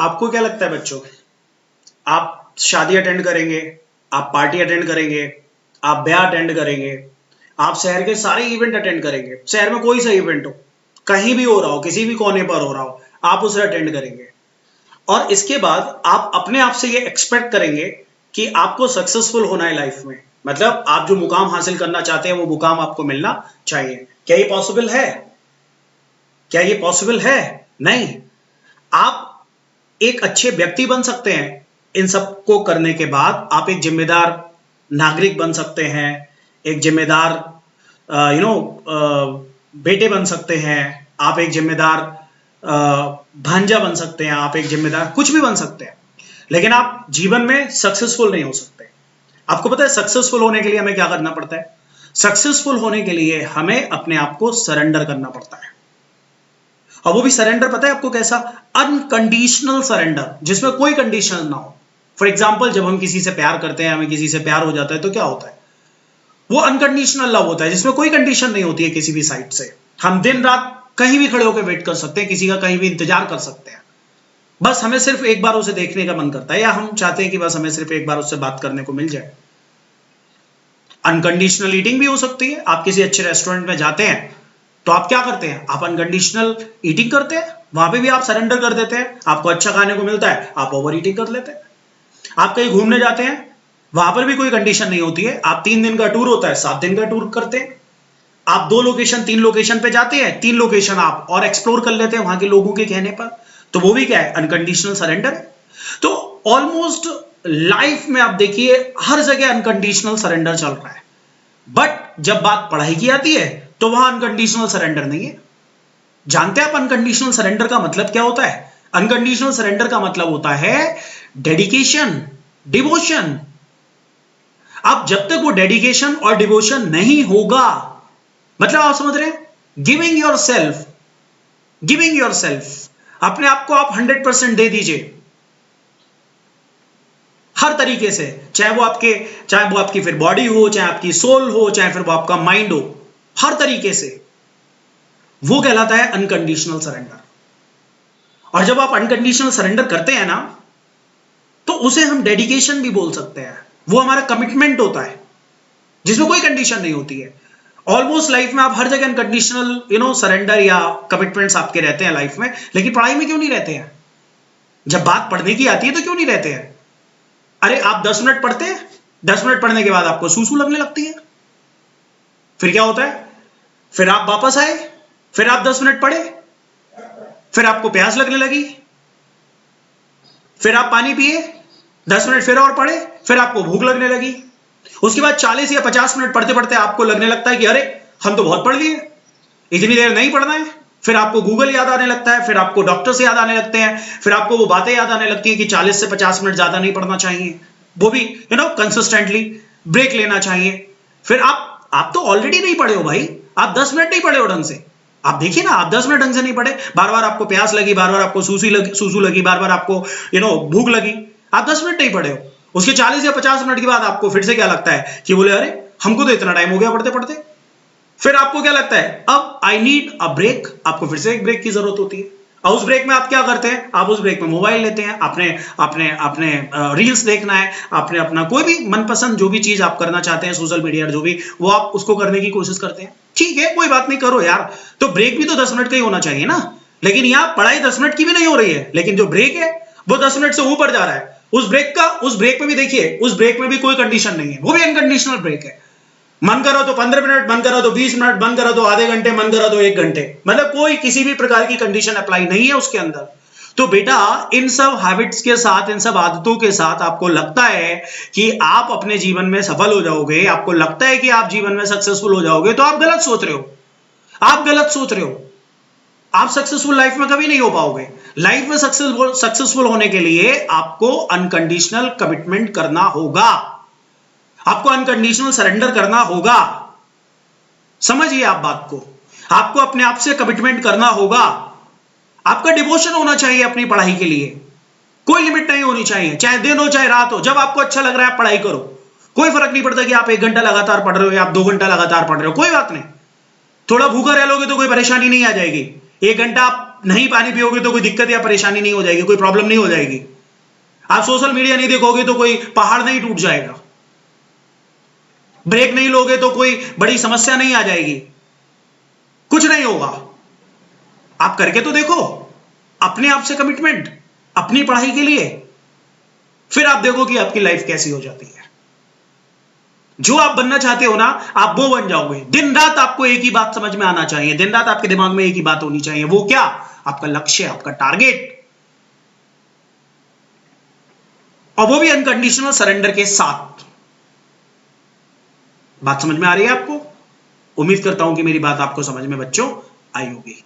आपको क्या लगता है बच्चों, आप शादी अटेंड करेंगे, आप पार्टी अटेंड करेंगे, आप ब्याह अटेंड करेंगे, आप शहर के सारे इवेंट अटेंड करेंगे, शहर में कोई सा इवेंट हो, कहीं भी हो रहा हो, किसी भी कोने पर हो रहा हो, आप उसे अटेंड करेंगे और इसके बाद आप अपने आप से ये एक्सपेक्ट करेंगे कि आपको सक्सेसफुल होना है लाइफ में, मतलब आप जो मुकाम हासिल करना चाहते हैं वो मुकाम आपको मिलना चाहिए। क्या ये पॉसिबल है? क्या ये पॉसिबल है? नहीं। आप एक अच्छे व्यक्ति बन सकते हैं, इन सबको करने के बाद आप एक जिम्मेदार नागरिक बन सकते हैं, एक जिम्मेदार बेटे बन सकते हैं, आप एक जिम्मेदार भांजा बन सकते हैं, आप एक जिम्मेदार कुछ भी बन सकते हैं, लेकिन आप जीवन में सक्सेसफुल नहीं हो सकते। आपको पता है सक्सेसफुल होने के लिए हमें क्या करना पड़ता है? सक्सेसफुल होने के लिए हमें अपने आप को सरेंडर करना पड़ता है, और वो भी सरेंडर पता है आपको कैसा? अनकंडीशनल सरेंडर, जिसमें कोई कंडीशन ना हो। फॉर एग्जाम्पल, जब हम किसी से प्यार करते हैं, हमें किसी से प्यार हो जाता है, तो क्या होता है? वो अनकंडीशनल लव होता है, जिसमें कोई कंडीशन नहीं होती है किसी भी साइड से। हम दिन रात कहीं भी खड़े होकर वेट कर सकते हैं, किसी का कहीं भी इंतजार कर सकते हैं, बस हमें सिर्फ एक बार उसे देखने का मन करता है, या हम चाहते हैं कि बस हमें सिर्फ एक बार उससे बात करने को मिल जाए। अनकंडीशनल ईटिंग भी हो सकती है। आप किसी अच्छे रेस्टोरेंट में जाते हैं तो आप क्या करते हैं? आप अनकंडीशनल ईटिंग करते हैं, वहां पे भी आप सरेंडर कर देते हैं। आपको अच्छा खाने को मिलता है, आप ओवर ईटिंग कर लेते हैं। आप कहीं घूमने जाते हैं, वहां पर भी कोई कंडीशन नहीं होती है। आप 3 दिन का टूर होता है, 7 दिन का टूर करते हैं। आप 2 लोकेशन 3 लोकेशन पे जाते हैं, 3 लोकेशन आप और एक्सप्लोर कर लेते हैं वहां के लोगों के कहने पर, तो वो भी क्या है? अनकंडीशनल सरेंडर है। तो ऑलमोस्ट लाइफ में आप देखिए हर जगह अनकंडीशनल सरेंडर चल रहा है, बट जब बात पढ़ाई की आती है तो वहां अनकंडीशनल सरेंडर नहीं है। जानते हैं आप अनकंडीशनल सरेंडर का मतलब क्या होता है? अनकंडीशनल सरेंडर का मतलब होता है डेडिकेशन, डिवोशन। अब जब तक वो डेडिकेशन और डिवोशन नहीं होगा, मतलब आप समझ रहे हैं, giving your self, giving your self, अपने आप को आप 100% दे दीजिए हर तरीके से, चाहे वो आपकी फिर बॉडी हो, चाहे आपकी सोल हो, चाहे फिर वो आपका माइंड हो, हर तरीके से, वो कहलाता है अनकंडीशनल सरेंडर। और जब आप अनकंडीशनल सरेंडर करते हैं ना, तो उसे हम डेडिकेशन भी बोल सकते हैं। वो हमारा कमिटमेंट होता है, जिसमें कोई कंडीशन नहीं होती है। ऑलमोस्ट लाइफ में आप हर जगह अनकंडीशनल सरेंडर या कमिटमेंट्स आपके रहते हैं लाइफ में, लेकिन पढ़ाई में क्यों नहीं रहते हैं? जब बात पढ़ने की आती है तो क्यों नहीं रहते हैं? अरे आप 10 मिनट पढ़ते हैं, 10 मिनट पढ़ने के बाद आपको सूसू लगने लगती है, फिर क्या होता है? फिर आप वापस आए, फिर आप 10 मिनट पढ़े, फिर आपको प्यास लगने लगी, फिर आप पानी पिए, 10 मिनट फिर और पढ़े, फिर आपको भूख लगने लगी। उसके बाद 40 या 50 मिनट पढ़ते पढ़ते आपको लगने लगता है कि अरे हम तो बहुत पढ़ लिए, इतनी देर नहीं पढ़ना है। फिर आपको गूगल याद आने लगता है, फिर आपको डॉक्टर से याद आने लगते हैं, फिर आपको वो बातें याद आने लगती है कि 40 से 50 मिनट ज्यादा नहीं पढ़ना चाहिए, वो भी कंसिस्टेंटली ब्रेक लेना चाहिए। फिर आप तो ऑलरेडी नहीं पढ़े हो भाई, आप 10 मिनट नहीं पढ़े हो ढंग से। आप देखिए ना, आप 10 मिनट ढंग से नहीं पढ़े, बार बार आपको प्यास लगी, बार बार आपको सूसू लगी, बार बार आपको भूख लगी, आप 10 मिनट नहीं पढ़े हो। उसके 40 या 50 मिनट के बाद आपको फिर से क्या लगता है कि बोले अरे हमको तो इतना टाइम हो गया पढ़ते पढ़ते। फिर आपको क्या लगता है? अब आई नीड अ ब्रेक, आपको फिर से एक ब्रेक की जरूरत होती है। और उस ब्रेक में आप क्या करते हैं? आप उस ब्रेक में मोबाइल लेते हैं, अपने रील्स देखना है, आपने अपना कोई भी मनपसंद जो भी चीज आप करना चाहते हैं, सोशल मीडिया जो भी, वो आप उसको करने की कोशिश करते हैं। ठीक है, कोई बात नहीं, करो यार, तो ब्रेक भी तो 10 मिनट का ही होना चाहिए ना। लेकिन यहाँ पढ़ाई 10 मिनट की भी नहीं हो रही है, लेकिन जो ब्रेक है वो 10 मिनट से ऊपर जा रहा है। उस ब्रेक में भी देखिए, उस ब्रेक में भी कोई कंडीशन नहीं है, वो भी अनकंडीशनल ब्रेक है। मन करो तो 15 मिनट, मन करो तो 20 मिनट, मन करो तो आधे घंटे, मन करो तो 1 घंटे, मतलब कोई किसी भी प्रकार की कंडीशन अप्लाई नहीं है उसके अंदर। तो बेटा इन सब हैबिट्स के साथ, इन सब आदतों के साथ आपको लगता है कि आप अपने जीवन में सफल हो जाओगे, आपको लगता है कि आप जीवन में सक्सेसफुल हो जाओगे, तो आप गलत सोच रहे हो। आप गलत सोच रहे हो। आप सक्सेसफुल लाइफ में कभी नहीं हो पाओगे। लाइफ में सक्सेसफुल होने के लिए आपको अनकंडीशनल कमिटमेंट करना होगा, आपको अनकंडीशनल सरेंडर करना होगा। समझिए आप बात को, आपको अपने आप से कमिटमेंट करना होगा। आपका डिवोशन होना चाहिए अपनी पढ़ाई के लिए, कोई लिमिट नहीं होनी चाहिए, चाहे दिन हो चाहे रात हो, जब आपको अच्छा लग रहा है आप पढ़ाई करो। कोई फर्क नहीं पड़ता कि आप 1 घंटा लगातार पढ़ रहे हो या आप 2 घंटा लगातार पढ़ रहे हो, कोई बात नहीं। थोड़ा भूखा रह लोगे तो कोई परेशानी नहीं आ जाएगी। 1 घंटा आप नहीं पानी पियोगे तो कोई दिक्कत या परेशानी नहीं हो जाएगी, कोई प्रॉब्लम नहीं हो जाएगी। आप सोशल मीडिया नहीं देखोगे तो कोई पहाड़ नहीं टूट जाएगा। ब्रेक नहीं लोगे तो कोई बड़ी समस्या नहीं आ जाएगी, कुछ नहीं होगा। आप करके तो देखो, अपने आप से कमिटमेंट, अपनी पढ़ाई के लिए, फिर आप देखो कि आपकी लाइफ कैसी हो जाती है। जो आप बनना चाहते हो ना, आप वो बन जाओगे। दिन रात आपको एक ही बात समझ में आना चाहिए, दिन रात आपके दिमाग में एक ही बात होनी चाहिए। वो क्या? आपका लक्ष्य, आपका टारगेट, और वो भी अनकंडीशनल सरेंडर के साथ। बात समझ में आ रही है आपको? उम्मीद करता हूं कि मेरी बात आपको समझ में बच्चों आई होगी।